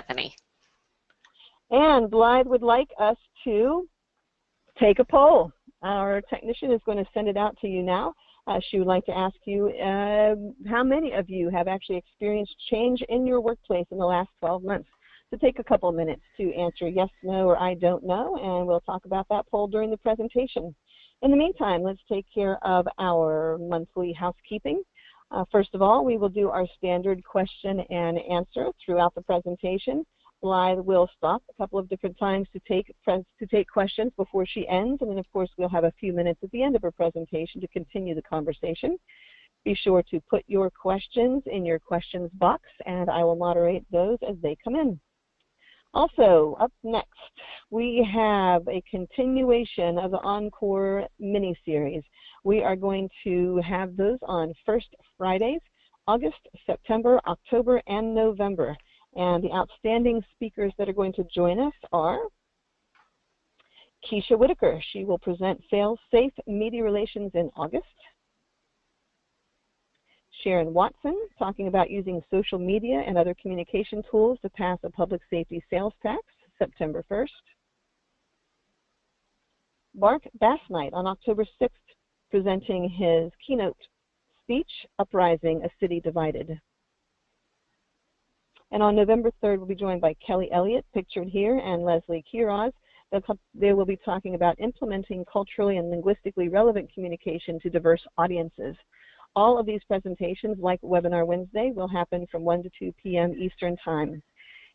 Bethany. And Blythe would like us to take a poll. Our technician is going to send it out to you now. She would like to ask you how many of you have actually experienced change in your workplace in the last 12 months. So take a couple minutes to answer yes, no, or I don't know, and we'll talk about that poll during the presentation. In the meantime, let's take care of our monthly housekeeping. First of all, we will do our standard question and answer throughout the presentation. Blythe will stop a couple of different times to take questions before she ends, and then of course we'll have a few minutes at the end of her presentation to continue the conversation. Be sure to put your questions in your questions box, and I will moderate those as they come in. Also, up next, we have a continuation of the Encore mini-series. We are going to have those on first Fridays, August, September, October, and November. And the outstanding speakers that are going to join us are Keisha Whitaker. She will present Fail Safe Media Relations in August. Sharon Watson, talking about using social media and other communication tools to pass a public safety sales tax, September 1st. Mark Bassnight on October 6th, presenting his keynote speech, Uprising, A City Divided. And on November 3rd, we'll be joined by Kelly Elliott, pictured here, and Leslie Quiroz. They will be talking about implementing culturally and linguistically relevant communication to diverse audiences. All of these presentations, like Webinar Wednesday, will happen from 1 to 2 p.m. Eastern Time.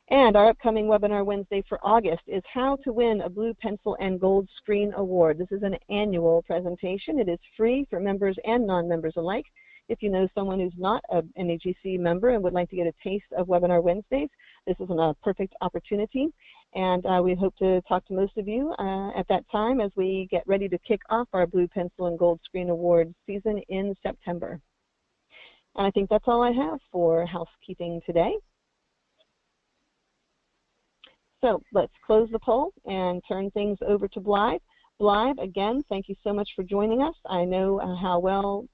And our upcoming Webinar Wednesday for August is How to Win a Blue Pencil and Gold Screen Award. This is an annual presentation. It is free for members and non-members alike. If you know someone who's not an NAGC member and would like to get a taste of Webinar Wednesdays, this is a perfect opportunity. And we hope to talk to most of you at that time as we get ready to kick off our Blue Pencil and Gold Screen Award season in September. And I think that's all I have for housekeeping today. So let's close the poll and turn things over to Blythe. Blythe, again, thank you so much for joining us. I know how well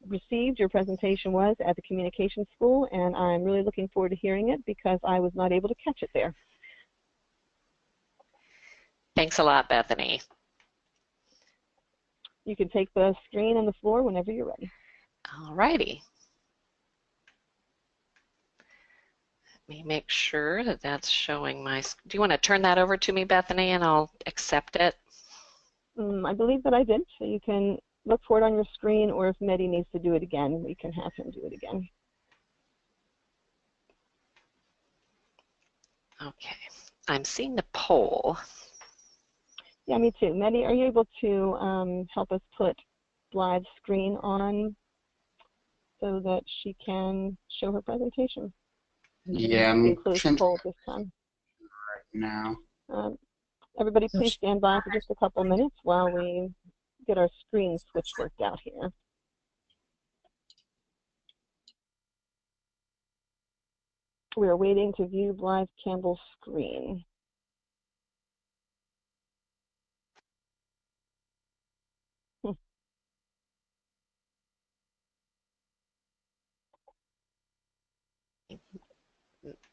received your presentation was at the Communication School, and I'm really looking forward to hearing it because I was not able to catch it there. Thanks a lot, Bethany. You can take the screen and the floor whenever you're ready. All righty. Let me make sure that that's showing my... Do you want to turn that over to me, Bethany, and I'll accept it? I believe that I did, so you can look for it on your screen, or if Mehdi needs to do it again, we can have him do it again. Okay, I'm seeing the poll. Yeah, me too. Mehdi, are you able to help us put Blythe's screen on so that she can show her presentation? Yeah, I'm close the poll this time. Right now. Everybody please stand by for just a couple minutes while we get our screen switch worked out here. We are waiting to view Blythe Campbell's screen.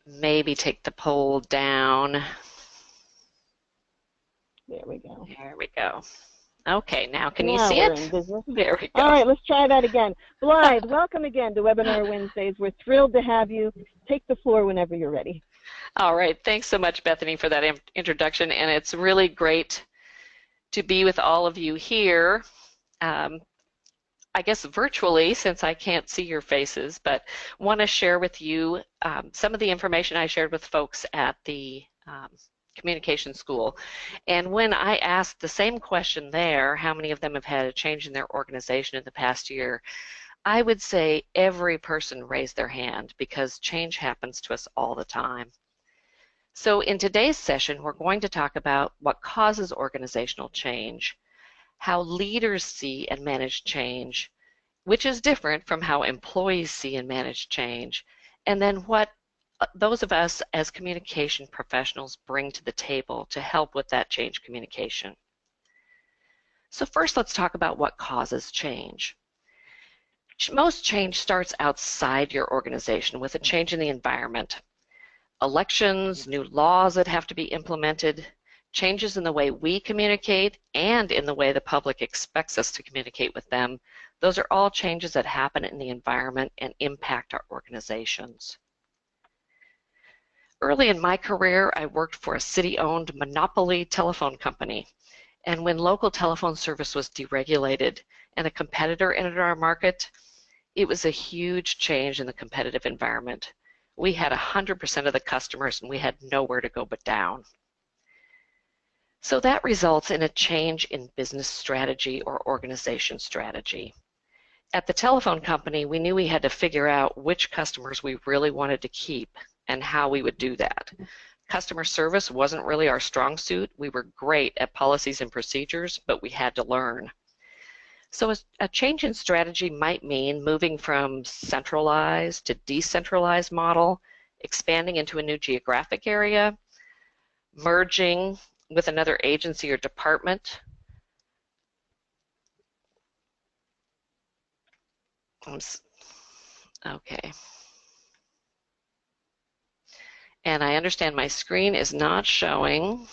Maybe take the poll down. There we go. There we go. Okay, now can you see it? There we go. All right, let's try that again. Blythe, welcome again to Webinar Wednesdays. We're thrilled to have you. Take the floor whenever you're ready. All right, thanks so much, Bethany, for that introduction, and it's really great to be with all of you here. I guess virtually, since I can't see your faces, but want to share with you some of the information I shared with folks at the Communication School. And when I asked the same question there, how many of them have had a change in their organization in the past year, I would say every person raised their hand because change happens to us all the time. So in today's session, we're going to talk about what causes organizational change, how leaders see and manage change, which is different from how employees see and manage change, and then what those of us as communication professionals bring to the table to help with that change communication. So first, let's talk about what causes change. Most change starts outside your organization with a change in the environment. elections, new laws that have to be implemented, changes in the way we communicate and in the way the public expects us to communicate with them. Those are all changes that happen in the environment and impact our organizations. Early in my career, I worked for a city-owned monopoly telephone company. And when local telephone service was deregulated and a competitor entered our market, it was a huge change in the competitive environment. We had 100% of the customers and we had nowhere to go but down. So that results in a change in business strategy or organization strategy. At the telephone company, we knew we had to figure out which customers we really wanted to keep and how we would do that. Customer service wasn't really our strong suit. We were great at policies and procedures, but we had to learn. So a change in strategy might mean moving from centralized to decentralized model, expanding into a new geographic area, merging with another agency or department. Okay. And I understand my screen is not showing,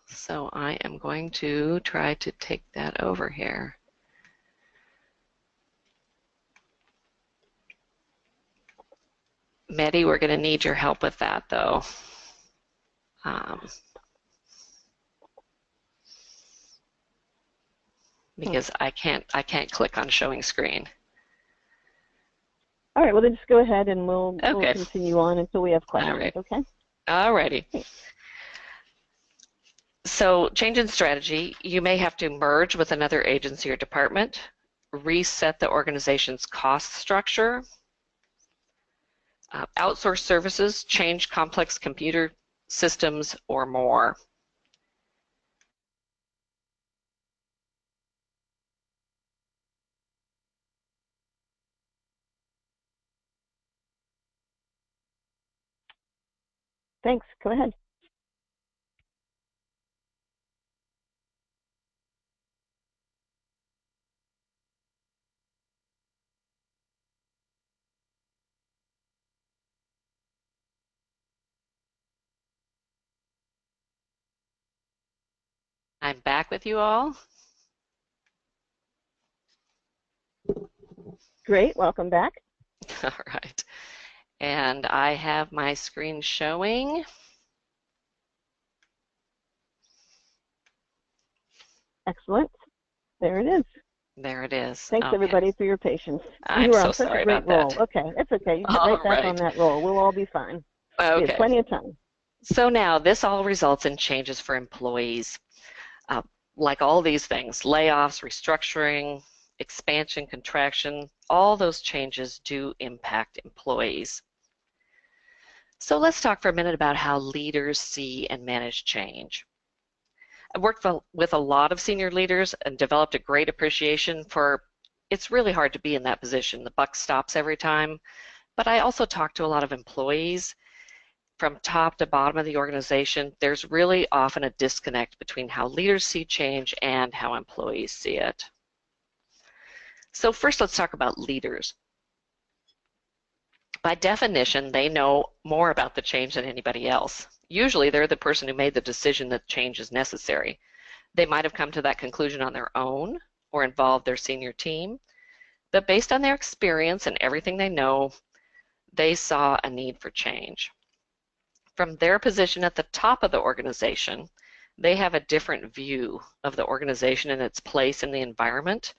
so I am going to try to take that over here. Mehdi, we're going to need your help with that, though. Because I can't click on showing screen. All right, well, then just go ahead and we'll continue on until we have questions, all right. Okay? All righty. So change in strategy, you may have to merge with another agency or department, reset the organization's cost structure, outsource services, change complex computer systems, or more. Thanks. Go ahead. I'm back with you all. Great. Welcome back. All right. And I have my screen showing. Excellent. There it is. There it is. Thanks, everybody, for your patience. I'm you were so on such sorry a great about roll. that. Okay, that's okay. You get right back on that roll. We'll all be fine. Okay. We have plenty of time. So now this all results in changes for employees. Like all these things, layoffs, restructuring, expansion, contraction, all those changes do impact employees. So let's talk for a minute about how leaders see and manage change. I've worked with a lot of senior leaders and developed a great appreciation for it's really hard to be in that position. The buck stops every time. But I also talk to a lot of employees from top to bottom of the organization. There's really often a disconnect between how leaders see change and how employees see it. So first, let's talk about leaders. By definition, they know more about the change than anybody else. Usually, they're the person who made the decision that change is necessary. They might have come to that conclusion on their own or involved their senior team, but based on their experience and everything they know, they saw a need for change. From their position at the top of the organization, they have a different view of the organization and its place in the environment.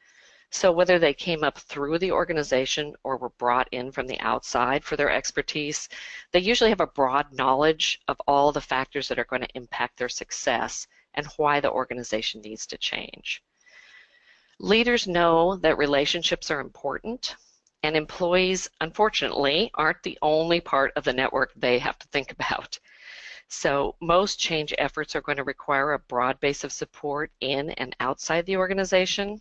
So whether they came up through the organization or were brought in from the outside for their expertise, they usually have a broad knowledge of all the factors that are going to impact their success and why the organization needs to change. Leaders know that relationships are important, and employees, unfortunately, aren't the only part of the network they have to think about. So most change efforts are going to require a broad base of support in and outside the organization.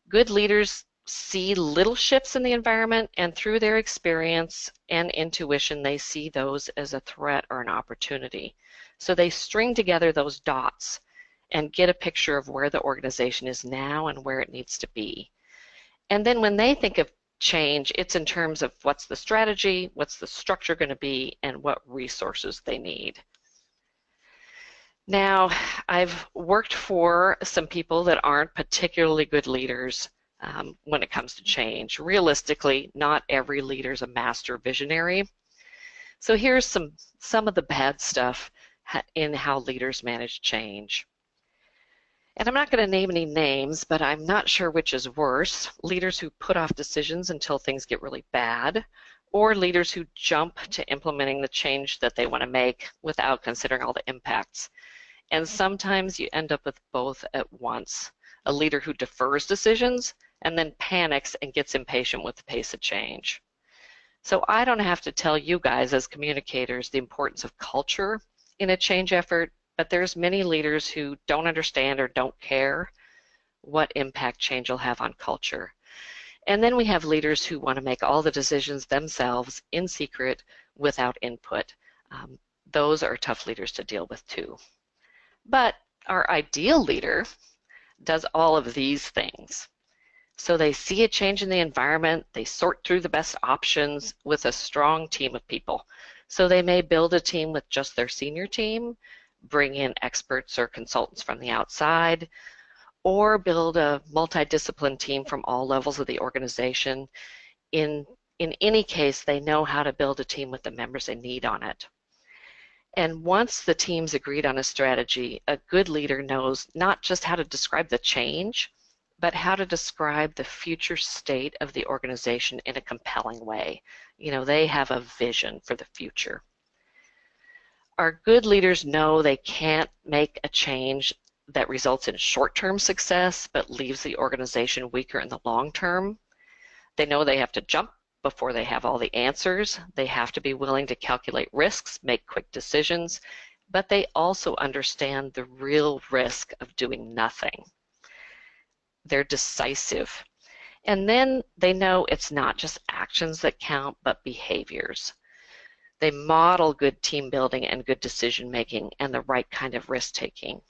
Good leaders see little shifts in the environment, and through their experience and intuition, they see those as a threat or an opportunity. So they string together those dots and get a picture of where the organization is now and where it needs to be. And then when they think of change, it's in terms of what's the strategy, what's the structure going to be, and what resources they need. Now, I've worked for some people that aren't particularly good leaders when it comes to change. Realistically, not every leader is a master visionary. So here's some of the bad stuff in how leaders manage change. And I'm not going to name any names, but I'm not sure which is worse. Leaders who put off decisions until things get really bad, or leaders who jump to implementing the change that they want to make without considering all the impacts. And sometimes you end up with both at once. A leader who defers decisions and then panics and gets impatient with the pace of change. So I don't have to tell you guys as communicators the importance of culture in a change effort, but there's many leaders who don't understand or don't care what impact change will have on culture. And then we have leaders who want to make all the decisions themselves in secret without input. Those are tough leaders to deal with too. But our ideal leader does all of these things. So they see a change in the environment, they sort through the best options with a strong team of people. So they may build a team with just their senior team, bring in experts or consultants from the outside, or build a multidiscipline team from all levels of the organization. In any case, they know how to build a team with the members they need on it. And once the team's agreed on a strategy, a good leader knows not just how to describe the change, but how to describe the future state of the organization in a compelling way. You know, they have a vision for the future. Our good leaders know they can't make a change that results in short-term success but leaves the organization weaker in the long term. They know they have to jump before they have all the answers. They have to be willing to calculate risks, make quick decisions, but they also understand the real risk of doing nothing. They're decisive. And then they know it's not just actions that count, but behaviors. They model good team building and good decision making and the right kind of risk taking.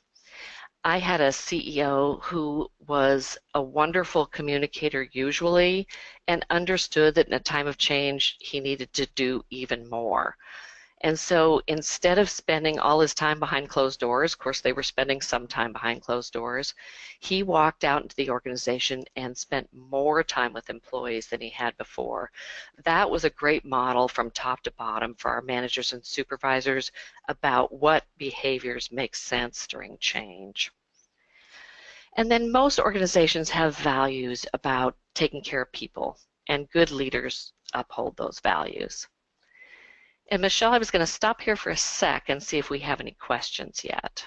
I had a CEO who was a wonderful communicator usually and understood that in a time of change he needed to do even more. And so instead of spending all his time behind closed doors, of course they were spending some time behind closed doors, he walked out into the organization and spent more time with employees than he had before. That was a great model from top to bottom for our managers and supervisors about what behaviors make sense during change. And then most organizations have values about taking care of people, and good leaders uphold those values. And Michelle, I was going to stop here for a sec and see if we have any questions yet.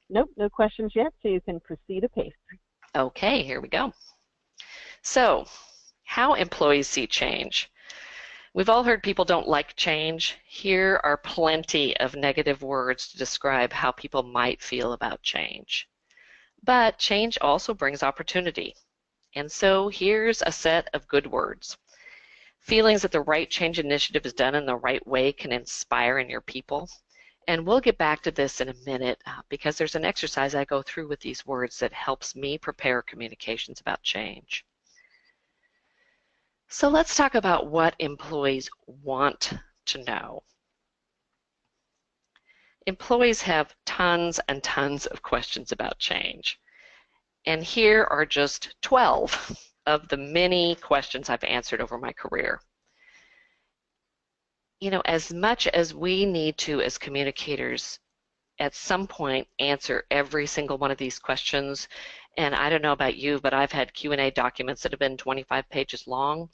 Nope, no questions yet, so you can proceed apace. Okay, here we go. So, how employees see change. We've all heard people don't like change. Here are plenty of negative words to describe how people might feel about change. But change also brings opportunity. And so here's a set of good words. Feelings that the right change initiative is done in the right way can inspire in your people. And we'll get back to this in a minute because there's an exercise I go through with these words that helps me prepare communications about change. So let's talk about what employees want to know. Employees have tons and tons of questions about change. And here are just 12 of the many questions I've answered over my career. You know, as much as we need to, as communicators, at some point answer every single one of these questions, and I don't know about you, but I've had Q&A documents that have been 25 pages long.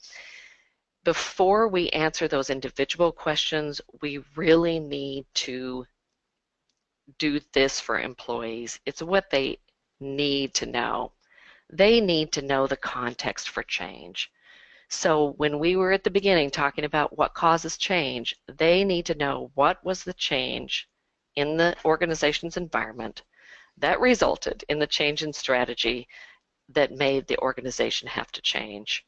Before we answer those individual questions, we really need to do this for employees. It's what they need to know. They need to know the context for change. So when we were at the beginning talking about what causes change, they need to know what was the change in the organization's environment that resulted in the change in strategy that made the organization have to change.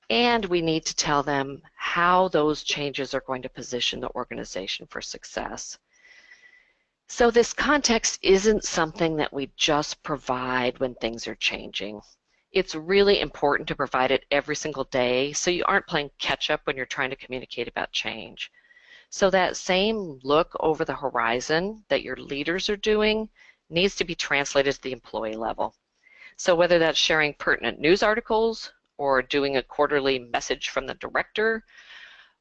And we need to tell them how those changes are going to position the organization for success. So this context isn't something that we just provide when things are changing. It's really important to provide it every single day so you aren't playing catch up when you're trying to communicate about change. So that same look over the horizon that your leaders are doing needs to be translated to the employee level. So whether that's sharing pertinent news articles or doing a quarterly message from the director,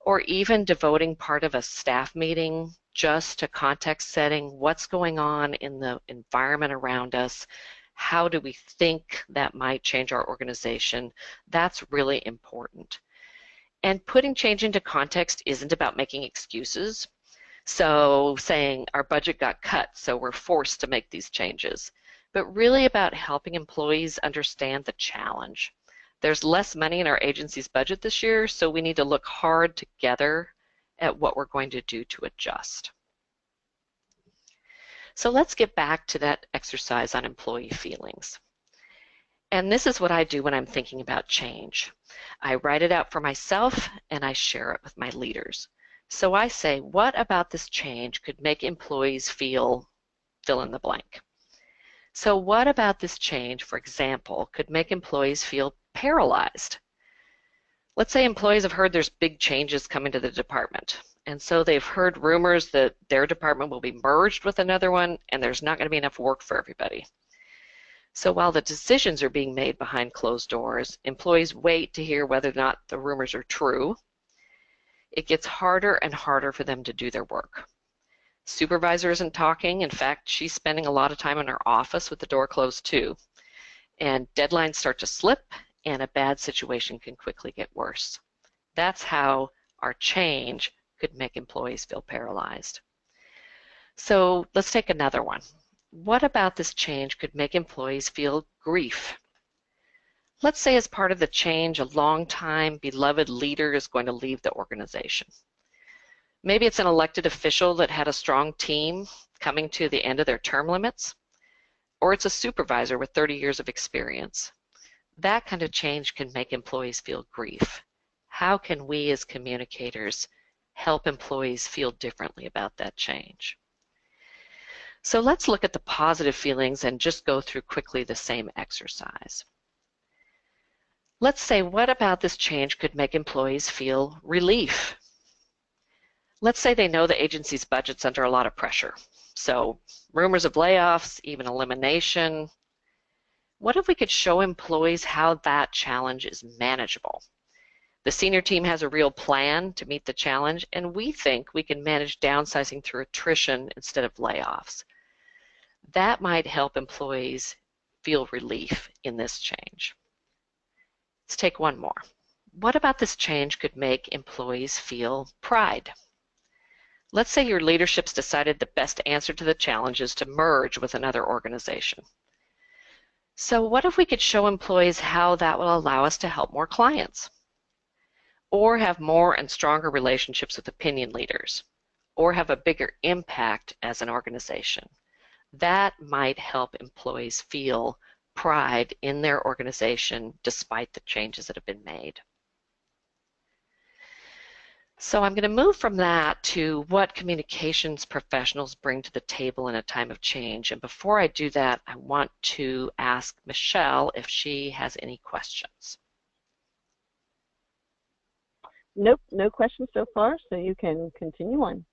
or even devoting part of a staff meeting just to context setting what's going on in the environment around us, how do we think that might change our organization, that's really important. And putting change into context isn't about making excuses. So saying our budget got cut, so we're forced to make these changes, but really about helping employees understand the challenge. There's less money in our agency's budget this year, so we need to look hard together at what we're going to do to adjust. So let's get back to that exercise on employee feelings. And this is what I do when I'm thinking about change. I write it out for myself and I share it with my leaders. So I say, what about this change could make employees feel fill in the blank? So what about this change, for example, could make employees feel paralyzed? Let's say employees have heard there's big changes coming to the department. And so they've heard rumors that their department will be merged with another one and there's not going to be enough work for everybody. So while the decisions are being made behind closed doors, employees wait to hear whether or not the rumors are true. It gets harder and harder for them to do their work. Supervisor isn't talking. In fact, she's spending a lot of time in her office with the door closed too. And deadlines start to slip and a bad situation can quickly get worse. That's how our change could make employees feel paralyzed. So let's take another one. What about this change could make employees feel grief? Let's say as part of the change, a long-time beloved leader is going to leave the organization. Maybe it's an elected official that had a strong team coming to the end of their term limits, or it's a supervisor with 30 years of experience. That kind of change can make employees feel grief. How can we as communicators help employees feel differently about that change? So let's look at the positive feelings and just go through quickly the same exercise. Let's say, what about this change could make employees feel relief? Let's say they know the agency's budget's under a lot of pressure. So rumors of layoffs, even elimination. What if we could show employees how that challenge is manageable? The senior team has a real plan to meet the challenge, and we think we can manage downsizing through attrition instead of layoffs. That might help employees feel relief in this change. Let's take one more. What about this change could make employees feel pride? Let's say your leadership's decided the best answer to the challenge is to merge with another organization. So what if we could show employees how that will allow us to help more clients? Or have more and stronger relationships with opinion leaders? Or have a bigger impact as an organization? That might help employees feel pride in their organization despite the changes that have been made. So I'm going to move from that to what communications professionals bring to the table in a time of change. And before I do that, I want to ask Michelle if she has any questions. Nope, no questions so far, so you can continue on.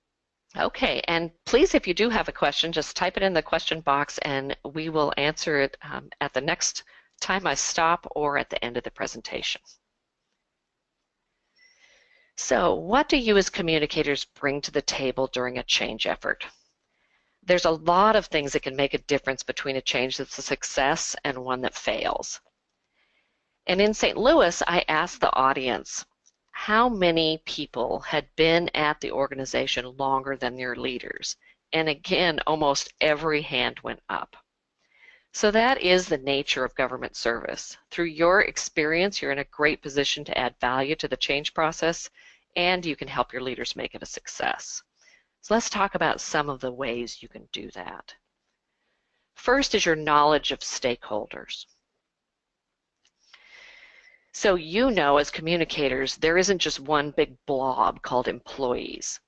Okay, and please, if you do have a question, just type it in the question box and we will answer it at the next time I stop or at the end of the presentation. So, what do you as communicators bring to the table during a change effort? There's a lot of things that can make a difference between a change that's a success and one that fails. And in St. Louis, I asked the audience, how many people had been at the organization longer than their leaders? And again, almost every hand went up. So that is the nature of government service. Through your experience, you're in a great position to add value to the change process, and you can help your leaders make it a success. So let's talk about some of the ways you can do that. First is your knowledge of stakeholders. So you know, as communicators, there isn't just one big blob called employees.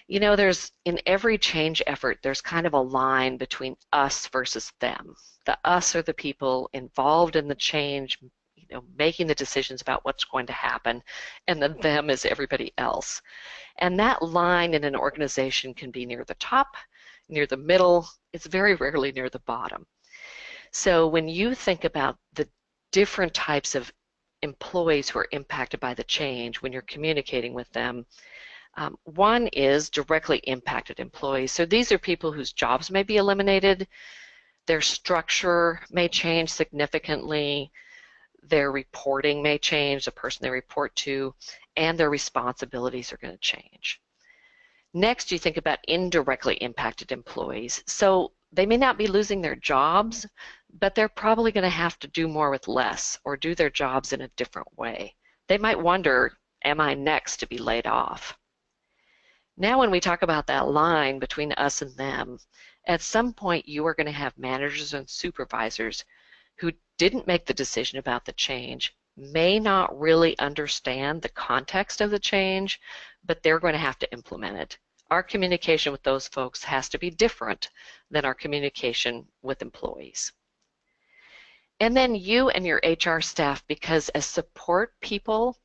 You know, in every change effort, there's kind of a line between us versus them. The us are the people involved in the change, you know, making the decisions about what's going to happen, and the them is everybody else. And that line in an organization can be near the top, near the middle. It's very rarely near the bottom. So when you think about the different types of employees who are impacted by the change when you're communicating with them, one is directly impacted employees. So these are people whose jobs may be eliminated, their structure may change significantly, their reporting may change, the person they report to, and their responsibilities are going to change. Next, you think about indirectly impacted employees. So they may not be losing their jobs, but they're probably going to have to do more with less or do their jobs in a different way. They might wonder, am I next to be laid off? Now when we talk about that line between us and them, at some point you are going to have managers and supervisors who didn't make the decision about the change, may not really understand the context of the change, but they're going to have to implement it. Our communication with those folks has to be different than our communication with employees. And then you and your HR staff, because as support people,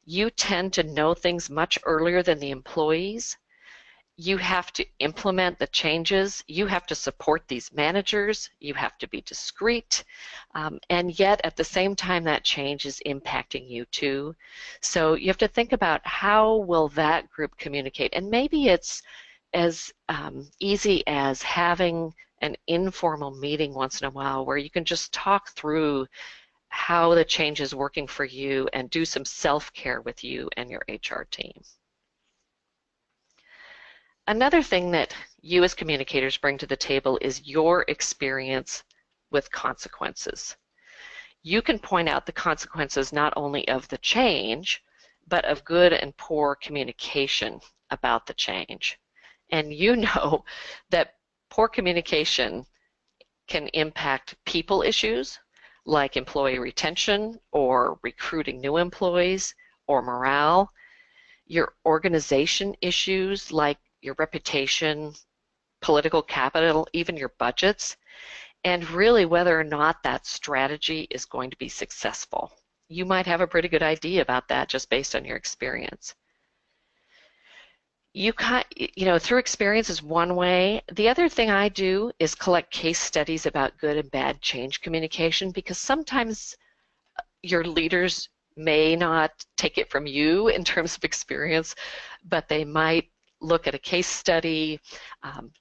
you tend to know things much earlier than the employees. You have to implement the changes. You have to support these managers. You have to be discreet. And yet, at the same time, that change is impacting you too. So you have to think about how will that group communicate. And maybe it's as easy as having an informal meeting once in a while where you can just talk through how the change is working for you and do some self-care with you and your HR team. Another thing that you as communicators bring to the table is your experience with consequences. You can point out the consequences not only of the change, but of good and poor communication about the change. And you know that poor communication can impact people issues, like employee retention or recruiting new employees or morale, your organization issues like your reputation, political capital, even your budgets, and really whether or not that strategy is going to be successful. You might have a pretty good idea about that just based on your experience. You know, through experience is one way. The other thing I do is collect case studies about good and bad change communication, because sometimes your leaders may not take it from you in terms of experience, but they might look at a case study,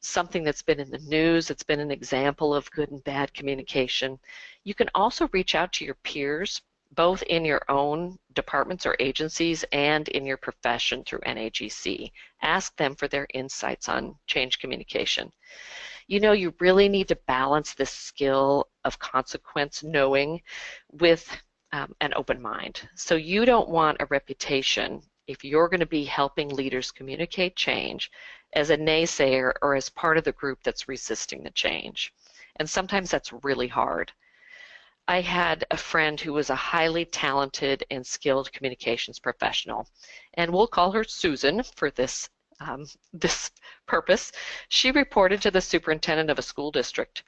something that's been in the news, that's been an example of good and bad communication. You can also reach out to your peers, both in your own departments or agencies and in your profession through NAGC. Ask them for their insights on change communication. You know, you really need to balance this skill of consequence knowing with an open mind. So you don't want a reputation, if you're going to be helping leaders communicate change, as a naysayer or as part of the group that's resisting the change. And sometimes that's really hard. I had a friend who was a highly talented and skilled communications professional, and we'll call her Susan for this purpose. She reported to the superintendent of a school district,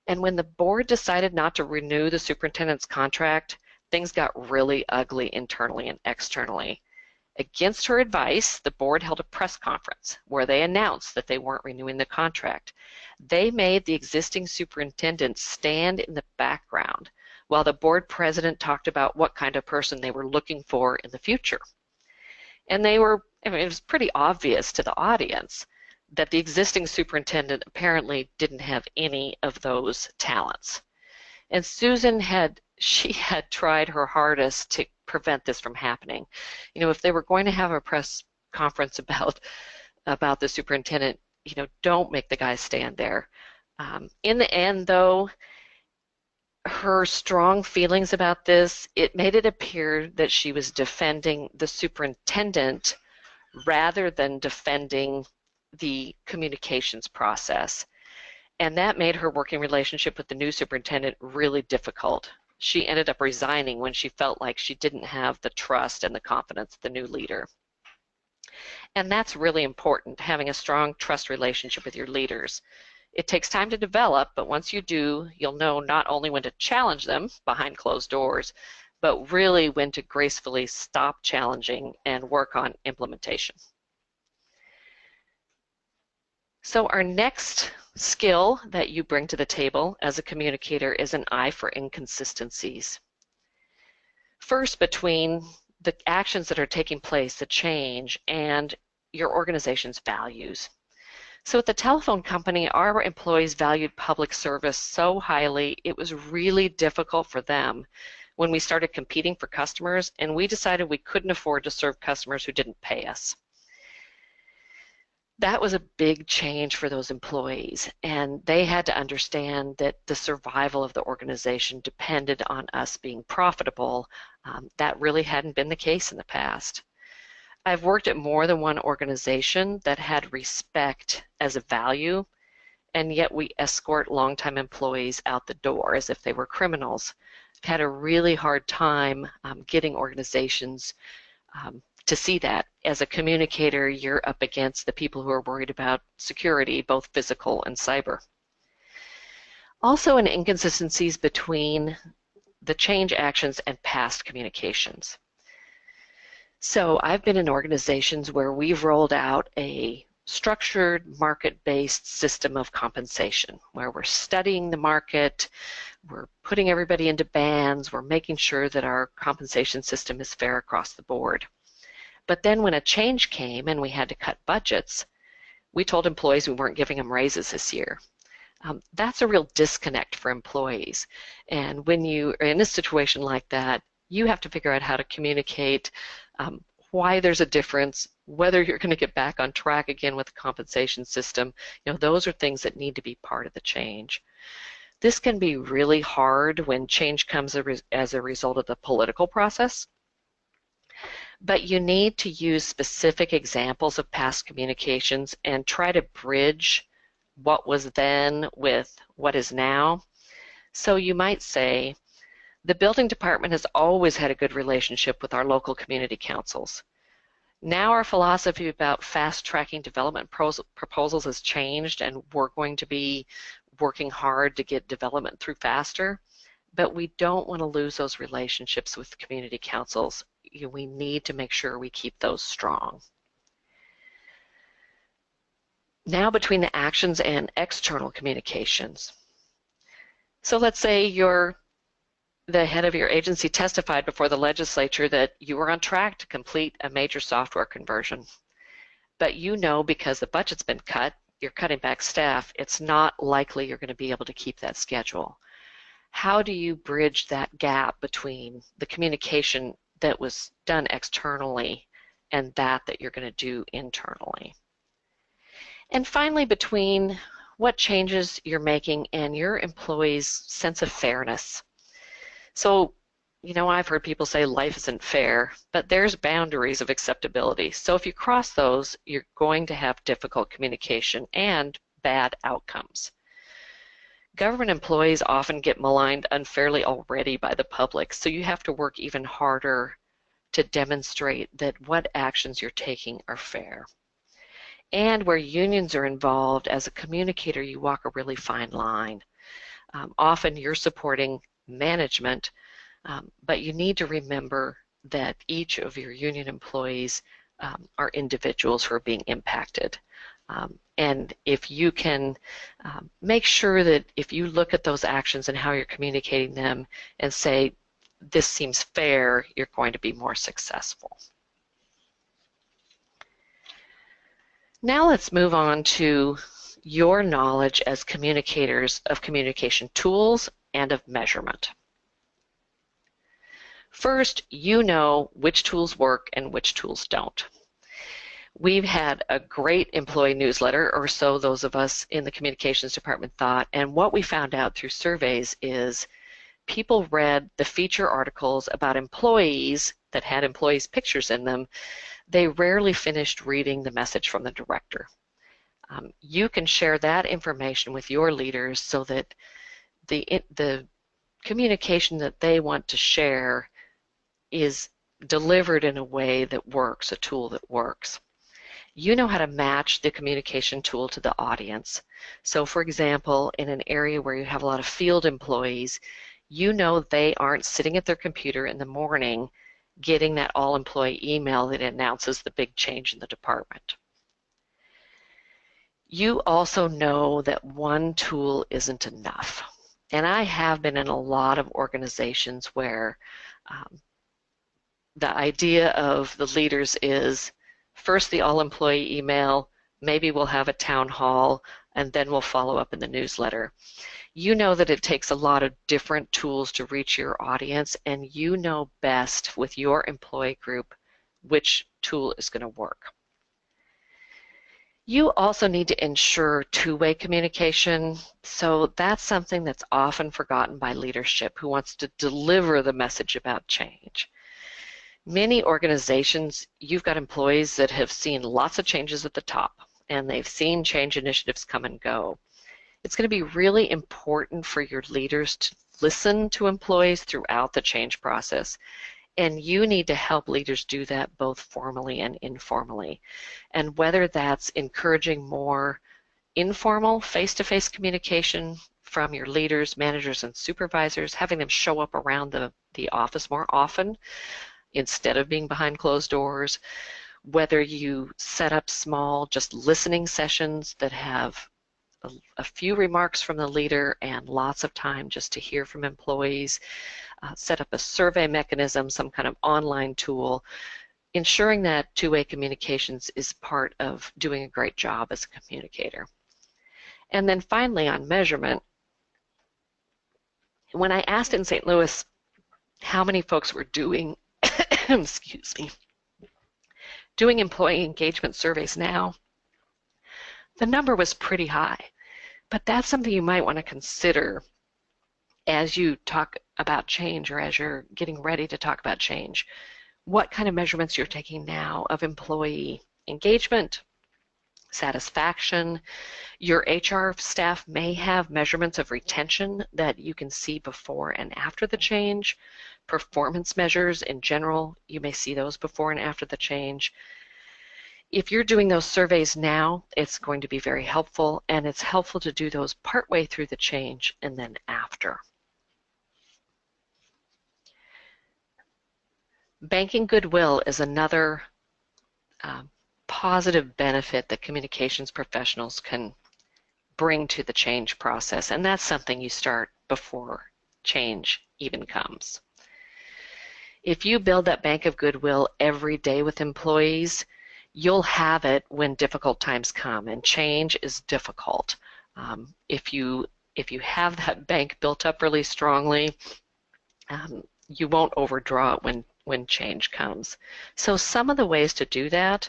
and when the board decided not to renew the superintendent's contract, things got really ugly internally and externally. Against her advice, the board held a press conference where they announced that they weren't renewing the contract. They made the existing superintendent stand in the background while the board president talked about what kind of person they were looking for in the future. And it was pretty obvious to the audience that the existing superintendent apparently didn't have any of those talents. And Susan had tried her hardest to prevent this from happening. You know, if they were going to have a press conference about the superintendent, you know, don't make the guy stand there. In the end, though, her strong feelings about this, it made it appear that she was defending the superintendent rather than defending the communications process. And that made her working relationship with the new superintendent really difficult. She ended up resigning when she felt like she didn't have the trust and the confidence of the new leader. And that's really important, having a strong trust relationship with your leaders. It takes time to develop, but once you do, you'll know not only when to challenge them behind closed doors, but really when to gracefully stop challenging and work on implementation. So our next skill that you bring to the table as a communicator is an eye for inconsistencies. First, between the actions that are taking place, the change, and your organization's values. So at the telephone company, our employees valued public service so highly, it was really difficult for them when we started competing for customers, and we decided we couldn't afford to serve customers who didn't pay us. That was a big change for those employees, and they had to understand that the survival of the organization depended on us being profitable. That really hadn't been the case in the past. I've worked at more than one organization that had respect as a value, and yet we escort longtime employees out the door as if they were criminals. I've had a really hard time getting organizations to see that. As a communicator, you're up against the people who are worried about security, both physical and cyber. Also, an inconsistencies between the change actions and past communications. So I've been in organizations where we've rolled out a structured market-based system of compensation, where we're studying the market, we're putting everybody into bands, we're making sure that our compensation system is fair across the board. But then when a change came and we had to cut budgets, we told employees we weren't giving them raises this year. That's a real disconnect for employees. And when you are in a situation like that, you have to figure out how to communicate why there's a difference, whether you're going to get back on track again with the compensation system. Those are things that need to be part of the change. This can be really hard when change comes as a result of the political process. But you need to use specific examples of past communications and try to bridge what was then with what is now. So you might say, the building department has always had a good relationship with our local community councils. Now our philosophy about fast-tracking development proposals has changed, and we're going to be working hard to get development through faster, but we don't want to lose those relationships with community councils. We need to make sure we keep those strong. Now, between the actions and external communications. So let's say the head of your agency testified before the legislature that you were on track to complete a major software conversion. But because the budget's been cut, you're cutting back staff, it's not likely you're going to be able to keep that schedule. How do you bridge that gap between the communication that was done externally and that you're going to do internally? And finally, between what changes you're making and your employees' sense of fairness. So, I've heard people say life isn't fair, but there's boundaries of acceptability. So if you cross those, you're going to have difficult communication and bad outcomes. Government employees often get maligned unfairly already by the public, so you have to work even harder to demonstrate that what actions you're taking are fair. And where unions are involved, as a communicator, you walk a really fine line. Often you're supporting management, but you need to remember that each of your union employees are individuals who are being impacted. And if you can make sure that if you look at those actions and how you're communicating them and say, this seems fair, you're going to be more successful. Now let's move on to your knowledge as communicators of communication tools and of measurement. First, you know which tools work and which tools don't. We've had a great employee newsletter, or so those of us in the communications department thought, and what we found out through surveys is people read the feature articles about employees that had employees' pictures in them. They rarely finished reading the message from the director. You can share that information with your leaders so that the communication that they want to share is delivered in a way that works, a tool that works. You know how to match the communication tool to the audience. So for example, in an area where you have a lot of field employees, you know they aren't sitting at their computer in the morning getting that all-employee email that announces the big change in the department. You also know that one tool isn't enough. And I have been in a lot of organizations where the idea of the leaders is first the all-employee email, maybe we'll have a town hall, and then we'll follow up in the newsletter. You know that it takes a lot of different tools to reach your audience, and you know best with your employee group which tool is going to work. You also need to ensure two-way communication, so that's something that's often forgotten by leadership who wants to deliver the message about change. Many organizations, you've got employees that have seen lots of changes at the top, and they've seen change initiatives come and go. It's going to be really important for your leaders to listen to employees throughout the change process, and you need to help leaders do that both formally and informally. And whether that's encouraging more informal, face-to-face communication from your leaders, managers, and supervisors, having them show up around the office more often, instead of being behind closed doors, whether you set up small, just listening sessions that have a few remarks from the leader and lots of time just to hear from employees, set up a survey mechanism, some kind of online tool, ensuring that two-way communications is part of doing a great job as a communicator. And then finally on measurement, when I asked in St. Louis how many folks were doing excuse me, doing employee engagement surveys now, the number was pretty high. But that's something you might want to consider as you talk about change or as you're getting ready to talk about change. What kind of measurements you're taking now of employee engagement, satisfaction. Your HR staff may have measurements of retention that you can see before and after the change. Performance measures in general, you may see those before and after the change. If you're doing those surveys now, it's going to be very helpful, and it's helpful to do those partway through the change and then after. Banking goodwill is another positive benefit that communications professionals can bring to the change process, and that's something you start before change even comes. If you build that bank of goodwill every day with employees, you'll have it when difficult times come, and change is difficult. If you have that bank built up really strongly, you won't overdraw it when change comes. So some of the ways to do that,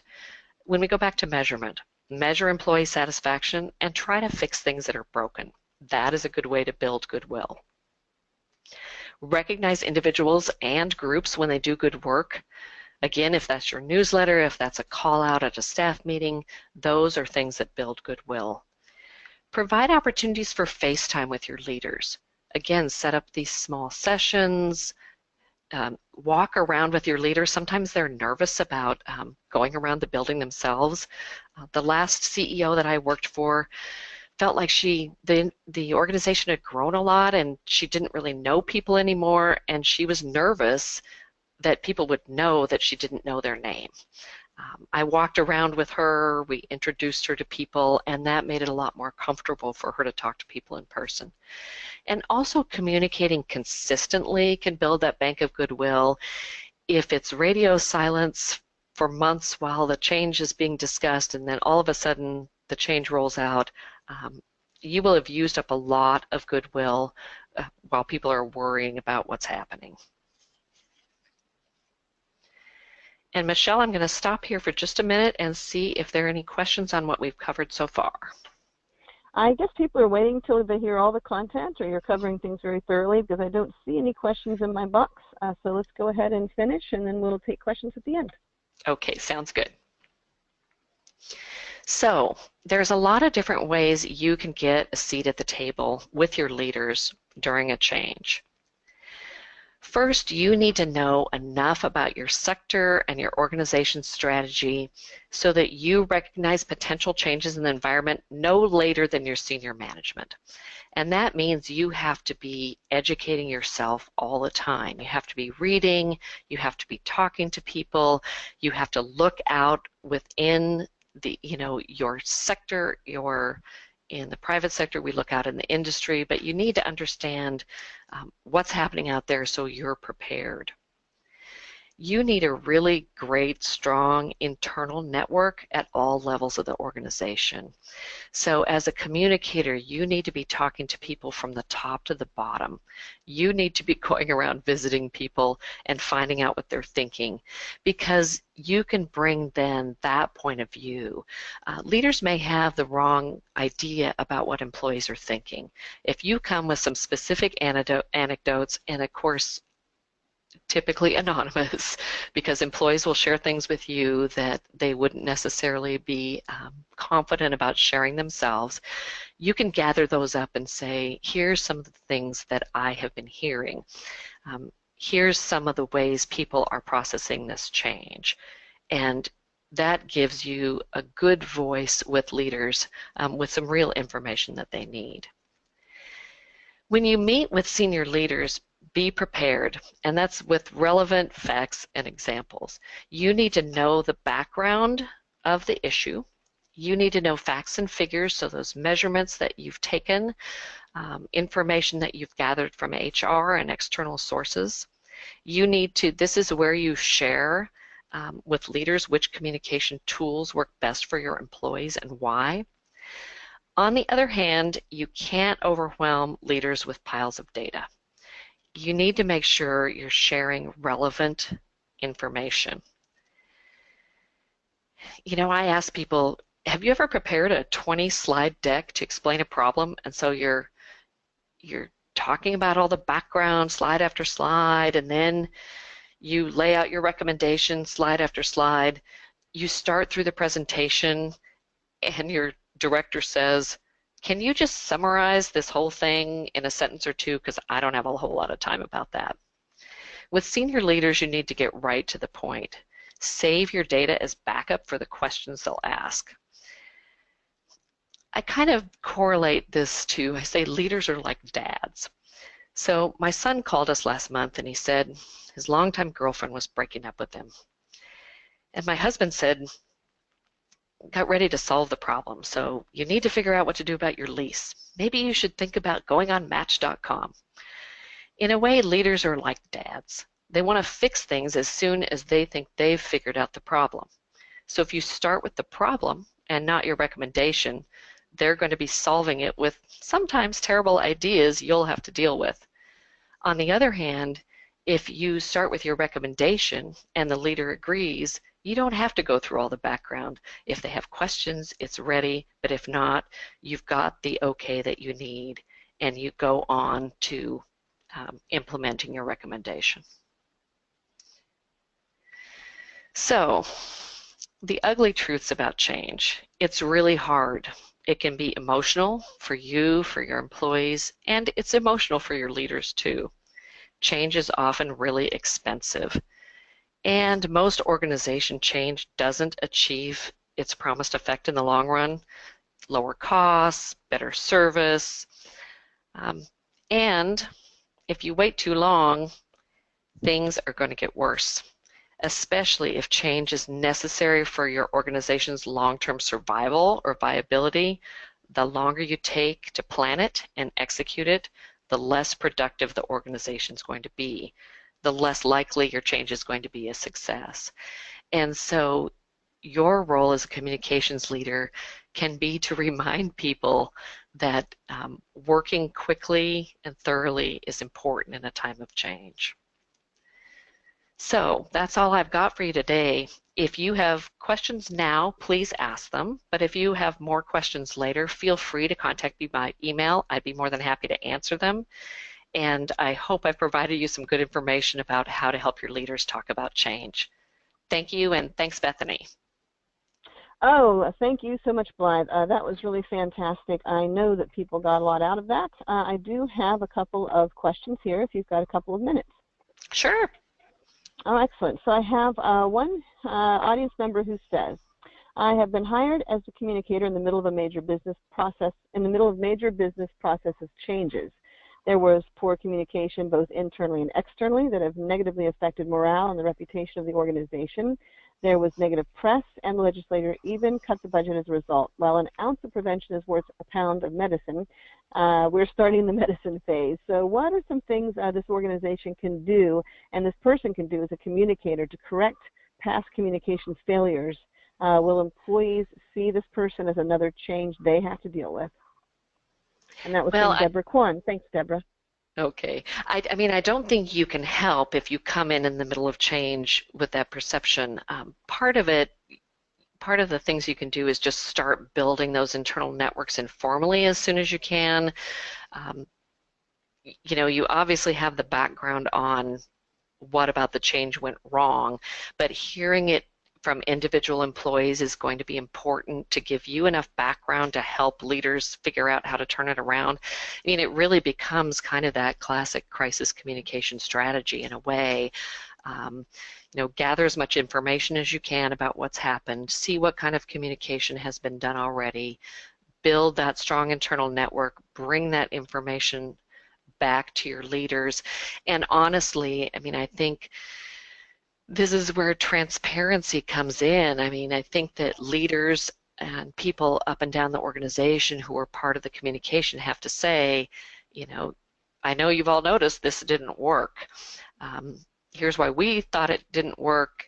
when we go back to measurement, measure employee satisfaction and try to fix things that are broken. That is a good way to build goodwill. Recognize individuals and groups when they do good work. Again, if that's your newsletter, if that's a call out at a staff meeting, those are things that build goodwill. Provide opportunities for face time with your leaders. Again, set up these small sessions, walk around with your leaders. Sometimes they're nervous about going around the building themselves. The last CEO that I worked for felt like the organization had grown a lot and she didn't really know people anymore, and she was nervous that people would know that she didn't know their name. I walked around with her, we introduced her to people, and that made it a lot more comfortable for her to talk to people in person. And also communicating consistently can build that bank of goodwill. If it's radio silence for months while the change is being discussed and then all of a sudden the change rolls out, you will have used up a lot of goodwill while people are worrying about what's happening. And Michelle, I'm going to stop here for just a minute and see if there are any questions on what we've covered so far. I guess people are waiting till they hear all the content, or you're covering things very thoroughly, because I don't see any questions in my box. So let's go ahead and finish, and then we'll take questions at the end. Okay, sounds good. So there's a lot of different ways you can get a seat at the table with your leaders during a change. First, you need to know enough about your sector and your organization's strategy so that you recognize potential changes in the environment no later than your senior management. And that means you have to be educating yourself all the time. You have to be reading, you have to be talking to people, you have to look out within the, your sector, in the private sector, we look out in the industry, but you need to understand what's happening out there so you're prepared. You need a really great, strong internal network at all levels of the organization. So as a communicator, you need to be talking to people from the top to the bottom. You need to be going around visiting people and finding out what they're thinking, because you can bring then that point of view. Leaders may have the wrong idea about what employees are thinking. If you come with some specific anecdotes, and of course typically anonymous, because employees will share things with you that they wouldn't necessarily be confident about sharing themselves, you can gather those up and say, here's some of the things that I have been hearing. Here's some of the ways people are processing this change. And that gives you a good voice with leaders with some real information that they need. When you meet with senior leaders, be prepared, and that's with relevant facts and examples. You need to know the background of the issue. You need to know facts and figures, so those measurements that you've taken, information that you've gathered from HR and external sources. You need to, this is where you share with leaders which communication tools work best for your employees and why. On the other hand, you can't overwhelm leaders with piles of data. You need to make sure you're sharing relevant information. I ask people, have you ever prepared a 20-slide deck to explain a problem? And so you're talking about all the background slide after slide, and then you lay out your recommendations slide after slide. You start through the presentation, and your director says, can you just summarize this whole thing in a sentence or two, because I don't have a whole lot of time about that. With senior leaders, you need to get right to the point. Save your data as backup for the questions they'll ask. I kind of correlate this to, I say leaders are like dads. So my son called us last month and he said his longtime girlfriend was breaking up with him. And my husband said, got ready to solve the problem, so you need to figure out what to do about your lease. Maybe you should think about going on Match.com. In a way, leaders are like dads. They want to fix things as soon as they think they've figured out the problem. So if you start with the problem and not your recommendation, they're going to be solving it with sometimes terrible ideas you'll have to deal with. On the other hand, if you start with your recommendation and the leader agrees, you don't have to go through all the background. If they have questions, it's ready, but if not, you've got the okay that you need, and you go on to implementing your recommendation. So, the ugly truths about change. It's really hard. It can be emotional for you, for your employees, and it's emotional for your leaders too. Change is often really expensive. And most organization change doesn't achieve its promised effect in the long run. Lower costs, better service, and if you wait too long, things are going to get worse, especially if change is necessary for your organization's long-term survival or viability. The longer you take to plan it and execute it, the less productive the organization is going to be. The less likely your change is going to be a success. And so your role as a communications leader can be to remind people that working quickly and thoroughly is important in a time of change. So that's all I've got for you today. If you have questions now, please ask them. But if you have more questions later, feel free to contact me by email. I'd be more than happy to answer them. And I hope I've provided you some good information about how to help your leaders talk about change. Thank you, and thanks, Bethany. Oh, thank you so much, Blythe. That was really fantastic. I know that people got a lot out of that. I do have a couple of questions here if you've got a couple of minutes. Sure. Oh, excellent. So I have one audience member who says, I have been hired as a communicator in the middle of a major business process, changes. There was poor communication both internally and externally that have negatively affected morale and the reputation of the organization. There was negative press, and the legislature even cut the budget as a result. While an ounce of prevention is worth a pound of medicine, we're starting the medicine phase. So what are some things this organization can do and this person can do as a communicator to correct past communications failures? Will employees see this person as another change they have to deal with? And that was from Deborah Kwan. Thanks, Deborah. Okay. I mean, I don't think you can help if you come in the middle of change with that perception. Part of the things you can do is just start building those internal networks informally as soon as you can. You know, you obviously have the background on what about the change went wrong, but hearing it from individual employees is going to be important to give you enough background to help leaders figure out how to turn it around. I mean, it really becomes kind of that classic crisis communication strategy in a way. You know, gather as much information as you can about what's happened, see what kind of communication has been done already, build that strong internal network, bring that information back to your leaders, and honestly, I mean, I think this is where transparency comes in. I mean, I think that leaders and people up and down the organization who are part of the communication have to say, you know, I know you've all noticed this didn't work. Here's why we thought it didn't work.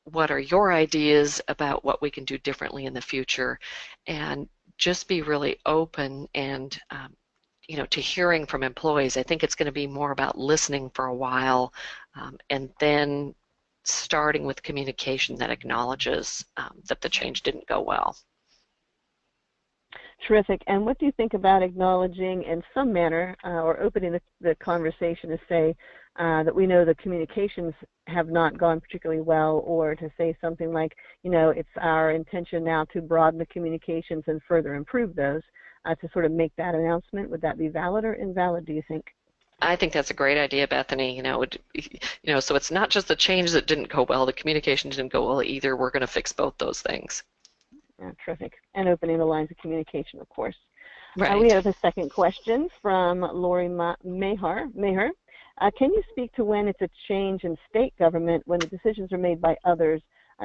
What are your ideas about what we can do differently in the future? And just be really open and you know, to hearing from employees. I think it's going to be more about listening for a while and then starting with communication that acknowledges that the change didn't go well. Terrific. And what do you think about acknowledging in some manner or opening the conversation to say that we know the communications have not gone particularly well, or to say something like, you know, it's our intention now to broaden the communications and further improve those, to sort of make that announcement? Would that be valid or invalid, do you think? I think that's a great idea, Bethany. You know, so it's not just the change that didn't go well, the communication didn't go well either. We're going to fix both those things. Terrific. And opening the lines of communication, of course. Right. We have a second question from Lori Mahar. Can you speak to when it's a change in state government, when the decisions are made by others,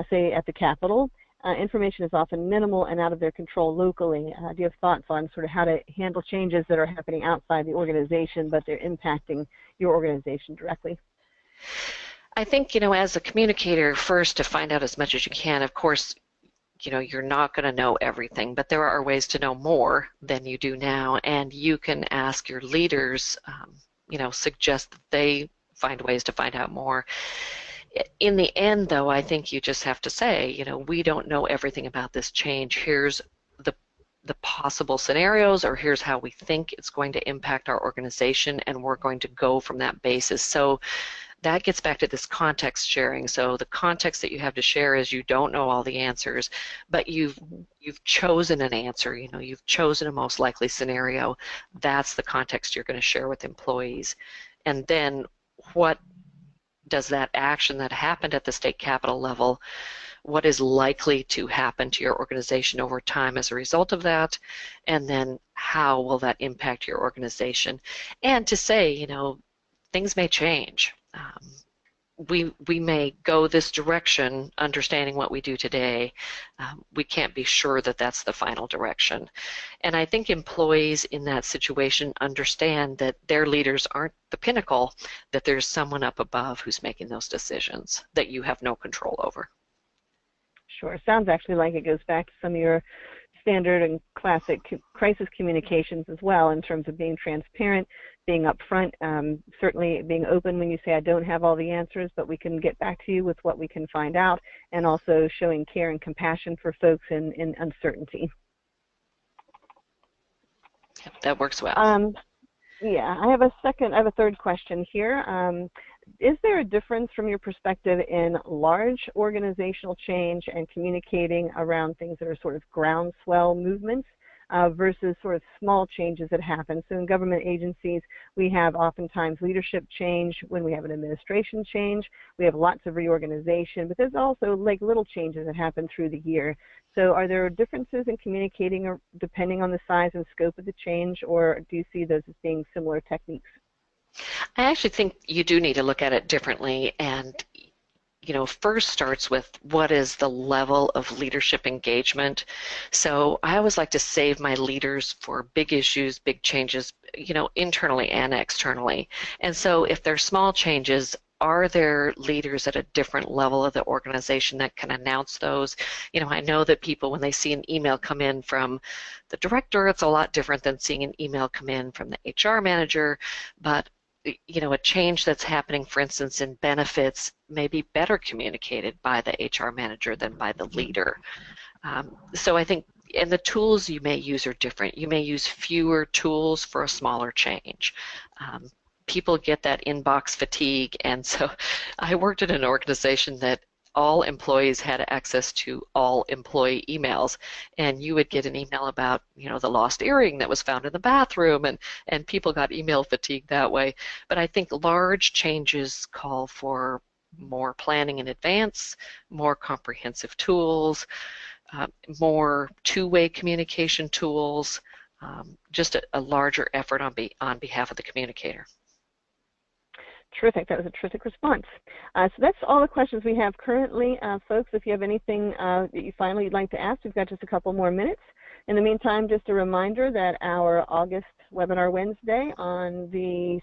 say at the Capitol? Information is often minimal and out of their control locally. Do you have thoughts on sort of how to handle changes that are happening outside the organization, but they're impacting your organization directly? I think, you know, as a communicator, first to find out as much as you can. Of course, you know, you're not going to know everything, but there are ways to know more than you do now, and you can ask your leaders, you know, suggest that they find ways to find out more. In the end, though, I think you just have to say, you know, we don't know everything about this change. Here's the possible scenarios, or here's how we think it's going to impact our organization, and we're going to go from that basis. So that gets back to this context sharing. So the context that you have to share is you don't know all the answers, but you've chosen an answer. You know, you've chosen a most likely scenario. That's the context you're going to share with employees. And then what does that action that happened at the state capitol level, what is likely to happen to your organization over time as a result of that, and then how will that impact your organization? And to say, you know, things may change. We may go this direction, understanding what we do today. We can't be sure that that's the final direction. And I think employees in that situation understand that their leaders aren't the pinnacle, that there's someone up above who's making those decisions that you have no control over. Sure. Sounds actually like it goes back to some of your standard and classic crisis communications as well, in terms of being transparent, being upfront, certainly being open when you say, I don't have all the answers, but we can get back to you with what we can find out, and also showing care and compassion for folks in uncertainty. That works well. Yeah, I have a third question here. Is there a difference from your perspective in large organizational change and communicating around things that are sort of groundswell movements versus sort of small changes that happen. So in government agencies, we have oftentimes leadership change. When we have an administration change, we have lots of reorganization, but there's also like little changes that happen through the year. So are there differences in communicating or depending on the size and scope of the change, or do you see those as being similar techniques? I actually think you do need to look at it differently, and first starts with what is the level of leadership engagement. So I always like to save my leaders for big issues, big changes, internally and externally. And so if there's small changes, are there leaders at a different level of the organization that can announce those? I know that people, when they see an email come in from the director, it's a lot different than seeing an email come in from the HR manager, but a change that's happening, for instance, in benefits may be better communicated by the HR manager than by the leader. So I think, and the tools you may use are different. You may use fewer tools for a smaller change. People get that inbox fatigue, and so I worked at an organization that all employees had access to all employee emails, and you would get an email about the lost earring that was found in the bathroom, and people got email fatigue that way. But I think large changes call for more planning in advance, more comprehensive tools, more two-way communication tools, just a larger effort on behalf of the communicator. Terrific. That was a terrific response. So that's all the questions we have currently. Folks, if you have anything that you finally would like to ask, we've got just a couple more minutes. In the meantime, just a reminder that our August webinar Wednesday on the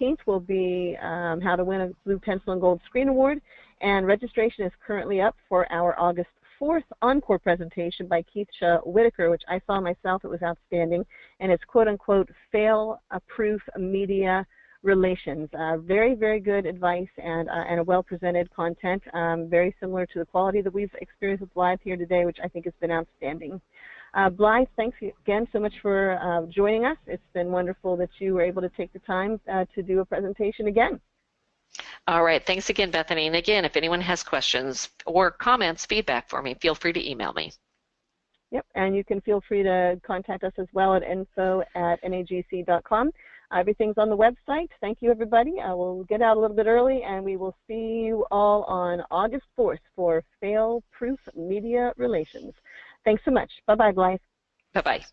16th will be how to win a Blue Pencil and Gold Screen Award, and registration is currently up for our August 4th Encore presentation by Keith Whitaker, which I saw myself. It was outstanding, and it's quote-unquote fail-proof media relations. Very, very good advice and a well-presented content, very similar to the quality that we've experienced with Blythe here today, which I think has been outstanding. Blythe, thanks again so much for joining us. It's been wonderful that you were able to take the time to do a presentation again. All right, thanks again, Bethany. And again, if anyone has questions or comments, feedback for me, feel free to email me. Yep, and you can feel free to contact us as well at info@nagc.com. Everything's on the website. Thank you, everybody. We'll get out a little bit early, and we will see you all on August 4th for Fail-Proof Media Relations. Thanks so much. Bye-bye, Blythe. Bye-bye.